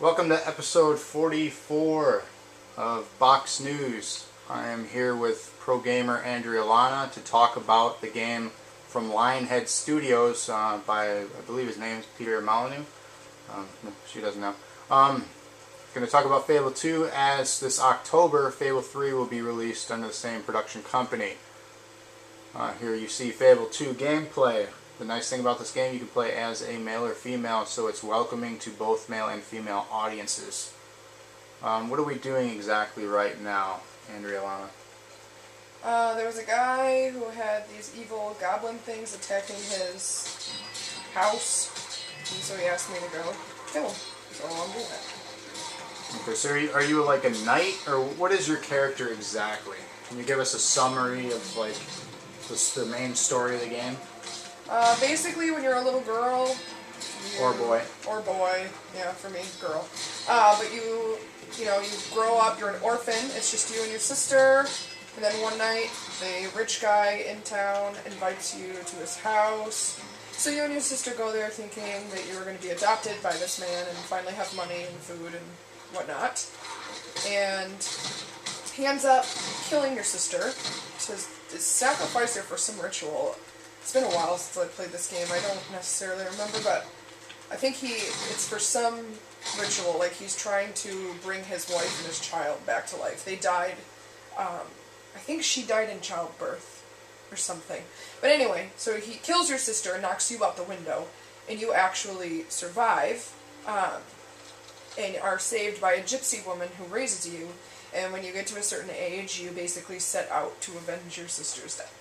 Welcome to episode 44 of Box News. I am here with pro gamer Andrea Lana to talk about the game from Lionhead Studios by, I believe his name is Peter Molyneux. She doesn't know. Going to talk about Fable 2 as this October Fable 3 will be released under the same production company. Here you see Fable 2 gameplay. The nice thing about this game, you can play as a male or female, so it's welcoming to both male and female audiences. What are we doing exactly right now, Andrea Lana? There was a guy who had these evil goblin things attacking his house, and so he asked me to go kill him. So I'm doing that. Okay, so are you like a knight, or what is your character exactly? Can you give us a summary of like the main story of the game? Basically, when you're a little girl, Or boy. Or boy, yeah, for me, girl. But you grow up, you're an orphan, it's just you and your sister, and then one night, the rich guy in town invites you to his house. So you and your sister go there thinking that you were going to be adopted by this man and finally have money and food and whatnot. And he ends up killing your sister to sacrifice her for some ritual. It's been a while since I played this game. I don't necessarily remember, but I think it's for some ritual, like he's trying to bring his wife and his child back to life. They died, I think she died in childbirth or something. But anyway, so he kills your sister and knocks you out the window, and you actually survive, and are saved by a gypsy woman who raises you, and when you get to a certain age, you basically set out to avenge your sister's death.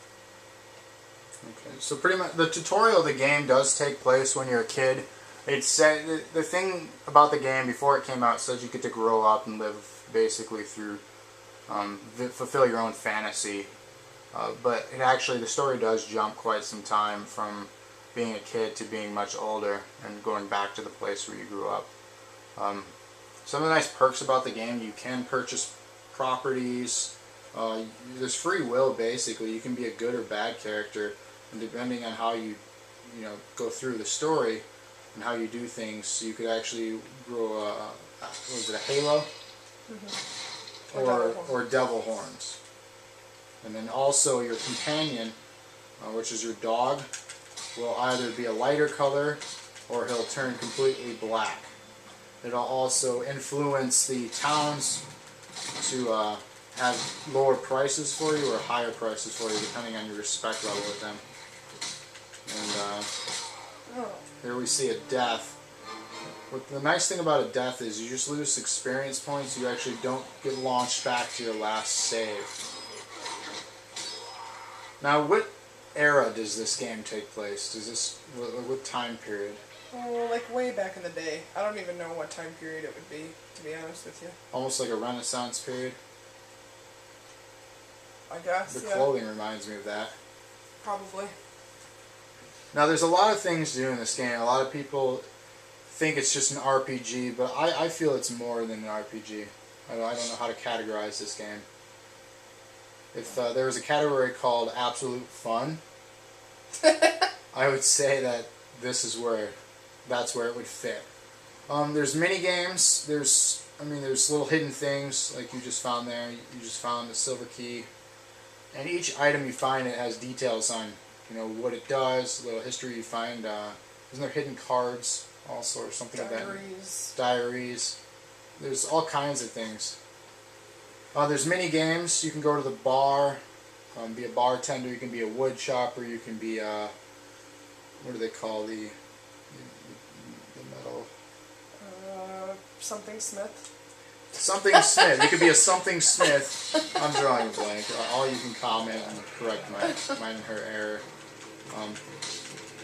Okay, so pretty much the tutorial of the game does take place when you're a kid. It said the thing about the game before it came out says you get to grow up and live basically through fulfill your own fantasy. But it actually, the story does jump quite some time from being a kid to being much older and going back to the place where you grew up. Some of the nice perks about the game: you can purchase properties. There's free will basically. You can be a good or bad character. And depending on how you go through the story and how you do things, you could actually grow a halo? Mm-hmm. Or devil horns. And then also your companion, which is your dog, will either be a lighter color or he'll turn completely black. It'll also influence the towns to have lower prices for you or higher prices for you, depending on your respect level with them. And here we see a death. The nice thing about a death is you just lose experience points. You actually don't get launched back to your last save. Now, what era does this game take place? What time period? Oh, like way back in the day. I don't even know what time period it would be, to be honest with you. Almost like a Renaissance period? I guess, The clothing reminds me of that. Probably. Now, there's a lot of things to do in this game. A lot of people think it's just an RPG, but I feel it's more than an RPG. I don't know how to categorize this game. If there was a category called Absolute Fun, I would say that that's where it would fit. There's mini games. There's little hidden things like you just found there. You just found the silver key, and each item you find, it has details on what it does, a little history you find. Isn't there hidden cards also or something like that? Diaries. There's all kinds of things. There's mini games. You can go to the bar, be a bartender. You can be a wood chopper. You can be what do they call the metal? Something Smith. Something Smith. You could be a Something Smith. I'm drawing a blank. All you can comment and correct mine and her error.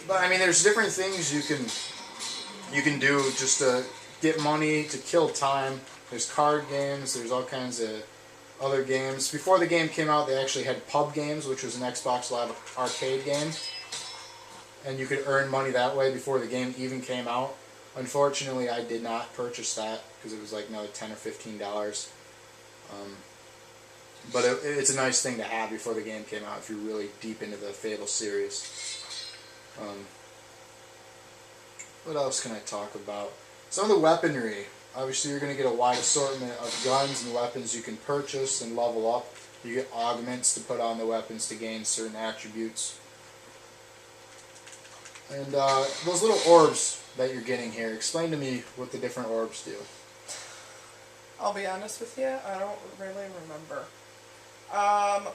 But I mean, there's different things you can do just to get money, to kill time. There's card games. There's all kinds of other games. Before the game came out, they actually had pub games, which was an Xbox Live arcade game, and you could earn money that way before the game even came out. Unfortunately, I did not purchase that because it was like another $10 or $15. But it's a nice thing to have before the game came out if you're really deep into the Fable series. What else can I talk about? Some of the weaponry. Obviously, you're going to get a wide assortment of guns and weapons you can purchase and level up. You get augments to put on the weapons to gain certain attributes. And those little orbs that you're getting here, explain to me what the different orbs do. I'll be honest with you, I don't really remember.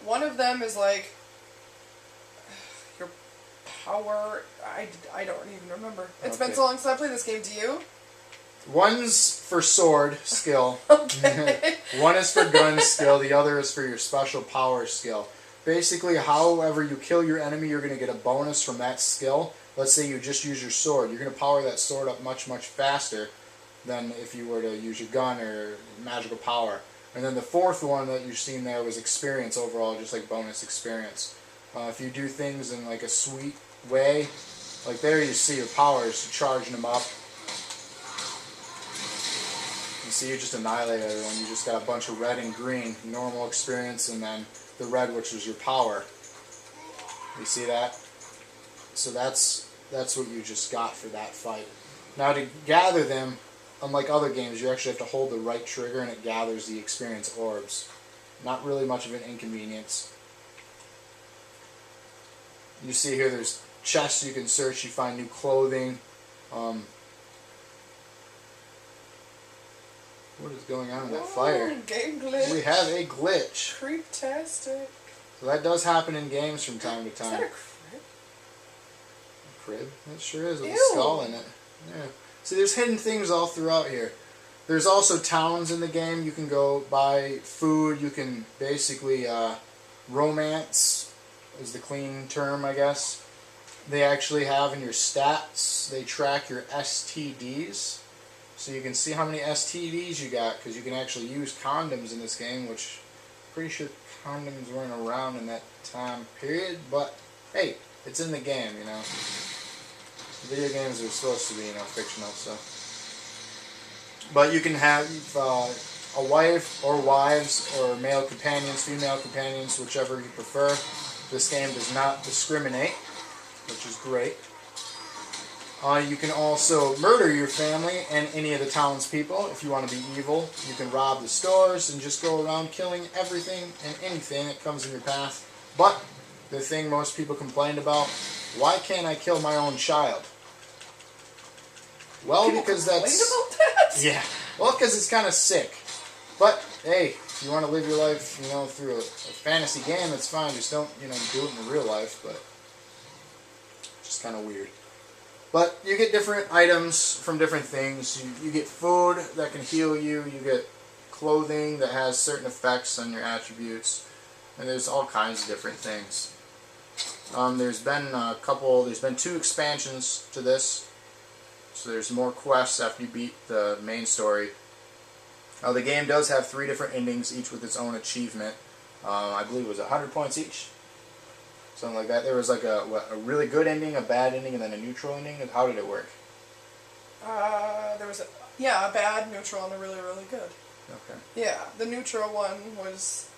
One of them is like your power. I don't even remember. It's been so long since I played this game. Do you? One's for sword skill. Okay. One is for gun skill. The other is for your special power skill. Basically, however you kill your enemy, you're going to get a bonus from that skill. Let's say you just use your sword. You're going to power that sword up much, much faster than if you were to use your gun or magical power. And then the fourth one that you've seen there was experience overall, just like bonus experience. If you do things in like a sweet way, like there you see your powers, charging them up. You see you just annihilated everyone. You just got a bunch of red and green, normal experience, and then the red, which was your power. You see that? So that's what you just got for that fight. Now to gather them, unlike other games, you actually have to hold the right trigger and it gathers the experience orbs. Not really much of an inconvenience. You see here there's chests you can search, you find new clothing. What is going on in that fire? Game glitch. We have a glitch. Creep-tastic. So that does happen in games from time to time. Is that a crib? A crib? It sure is, with Ew. a skull in it. Yeah. See, there's hidden things all throughout here. There's also towns in the game. You can go buy food. You can basically romance is the clean term, I guess. They actually have in your stats, they track your STDs. So you can see how many STDs you got, because you can actually use condoms in this game, which I'm pretty sure condoms weren't around in that time period. But hey, it's in the game, you know. Video games are supposed to be, you know, fictional, so. But you can have a wife or wives or male companions, female companions, whichever you prefer. This game does not discriminate, which is great. You can also murder your family and any of the townspeople if you want to be evil. You can rob the stores and just go around killing everything and anything that comes in your path. But the thing most people complained about, why can't I kill my own child? Well, People because complained that's... about that? Yeah. Well, because it's kind of sick. But, hey, if you want to live your life, you know, through a fantasy game, that's fine. Just don't, you know, do it in real life, but... just kind of weird. But you get different items from different things. You get food that can heal you. You get clothing that has certain effects on your attributes. And there's all kinds of different things. There's been 2 expansions to this. So there's more quests after you beat the main story. The game does have 3 different endings, each with its own achievement. I believe it was 100 points each. Something like that. There was like a really good ending, a bad ending, and then a neutral ending. How did it work? There was a bad, neutral, and a really, really good. Okay. Yeah, the neutral one was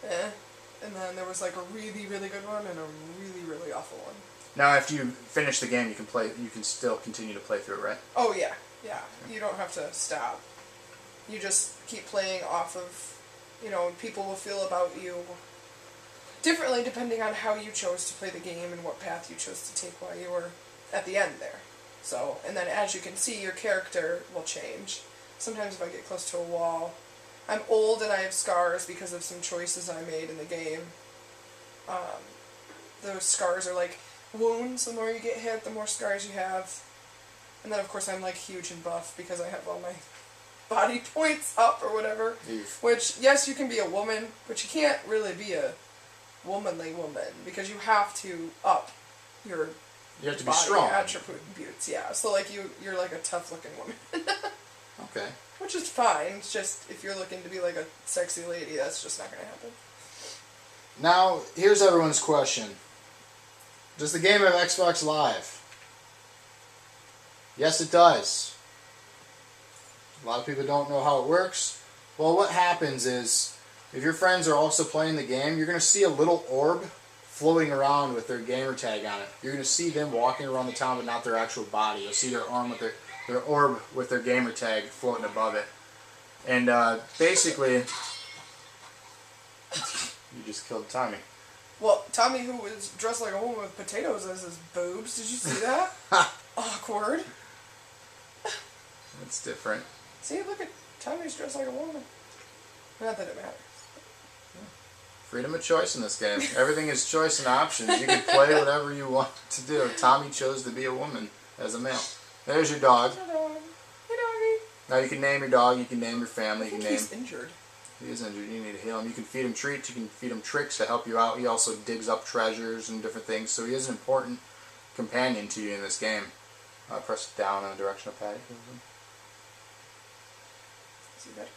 and then there was like a really, really good one and a really, really awful one. Now, after you finish the game, you can still continue to play through it, right? Oh yeah. You don't have to stop. You just keep playing off of, you know, people will feel about you differently depending on how you chose to play the game and what path you chose to take while you were at the end there. So, and then as you can see, your character will change. Sometimes if I get close to a wall, I'm old and I have scars because of some choices I made in the game. Those scars are like wounds. The more you get hit, the more scars you have. And then of course I'm like huge and buff because I have all my body points up or whatever. Oof. Which, yes, you can be a woman, but you can't really be a womanly woman because you have to up your You have to be body strong. attributes. Yeah, so like you're like a tough looking woman. Okay. Which is fine. It's just if you're looking to be like a sexy lady, that's just not going to happen. Now, here's everyone's question. Does the game have Xbox Live? Yes, it does. A lot of people don't know how it works. Well, what happens is, if your friends are also playing the game, you're going to see a little orb floating around with their gamer tag on it. You're going to see them walking around the town, but not their actual body. You'll see their arm with their their orb with their gamer tag floating above it. And basically, you just killed Tommy. Well, Tommy, who was dressed like a woman with potatoes as his boobs, did you see that? Awkward. It's different. See, look at Tommy's dressed like a woman. Not that it matters. Freedom of choice in this game. Everything is choice and options. You can play whatever you want to do. Tommy chose to be a woman as a male. There's your dog. Hey, dog. Hey, doggy. Now you can name your dog. You can name your family. You can name. He's injured. He is injured. You need to heal him. You can feed him treats. You can feed him tricks to help you out. He also digs up treasures and different things. So he is an important companion to you in this game. Press down on the directional pad. See that?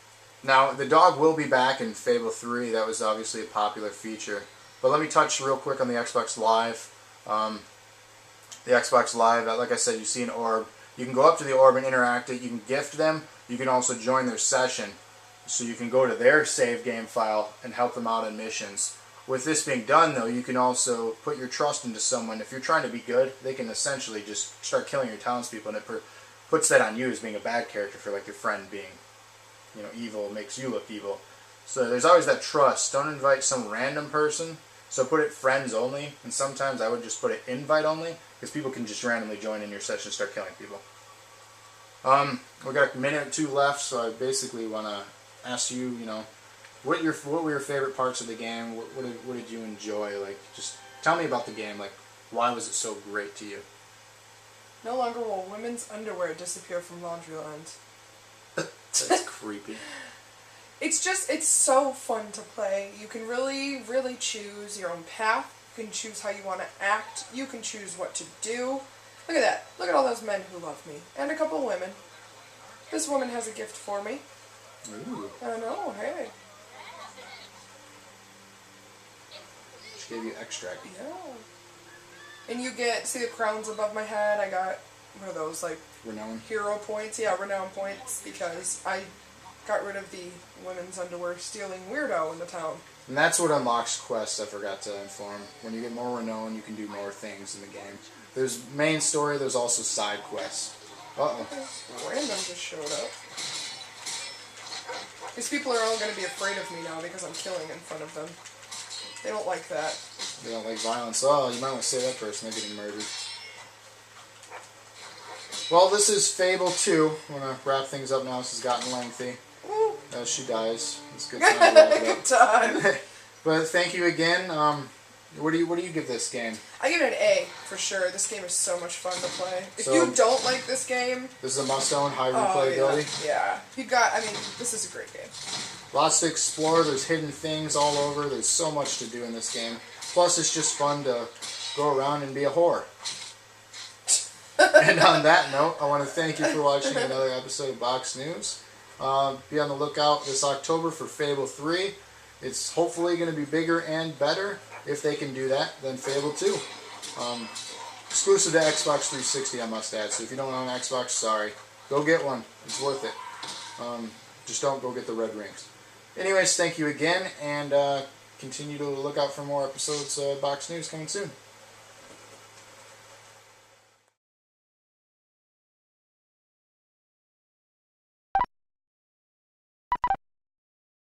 Now, the dog will be back in Fable 3. That was obviously a popular feature. But let me touch real quick on the Xbox Live. The Xbox Live, like I said, you see an orb. You can go up to the orb and interact it. You can gift them. You can also join their session. So you can go to their save game file and help them out on missions. With this being done, though, you can also put your trust into someone. If you're trying to be good, they can essentially just start killing your townspeople, and it puts that on you as being a bad character for like your friend being, you know, evil, makes you look evil. So there's always that trust. Don't invite some random person. So put it friends only, and sometimes I would just put it invite only, because people can just randomly join in your session and start killing people. We got a minute or two left, so I basically want to ask you, you know, what were your favorite parts of the game? What did you enjoy? Like, just tell me about the game. Like, why was it so great to you? No longer will women's underwear disappear from laundry lines. That's creepy. It's so fun to play. You can really, really choose your own path. You can choose how you want to act. You can choose what to do. Look at that. Look at all those men who love me. And a couple of women. This woman has a gift for me. Ooh. I know, hey. She gave you extract. Yeah. And you get, see the crowns above my head? I got, what are those, like... Renown? Hero points. Yeah, renown points, because I got rid of the women's underwear stealing weirdo in the town. And that's what unlocks quests, I forgot to inform. When you get more renown, you can do more things in the game. There's main story, there's also side quests. Uh-oh. Random just showed up. These people are all going to be afraid of me now because I'm killing in front of them. They don't like that. They don't like violence. Oh, you might want to say that person. They're getting murdered. Well, this is Fable 2. I'm going to wrap things up now. This has gotten lengthy. As she dies. It's a good time to wrap it up. Good time. But thank you again. What do you give this game? I give it an A, for sure. This game is so much fun to play. If So, you don't like this game... This is a must-own, high replayability. Yeah. You got, I mean, this is a great game. Lots to explore. There's hidden things all over. There's so much to do in this game. Plus, it's just fun to go around and be a whore. And on that note, I want to thank you for watching another episode of Box News. Be on the lookout this October for Fable 3. It's hopefully going to be bigger and better, if they can do that, than Fable 2. Exclusive to Xbox 360, I must add. So if you don't own an Xbox, sorry. Go get one. It's worth it. Just don't go get the red rings. Anyways, thank you again, and continue to look out for more episodes of Box News coming soon.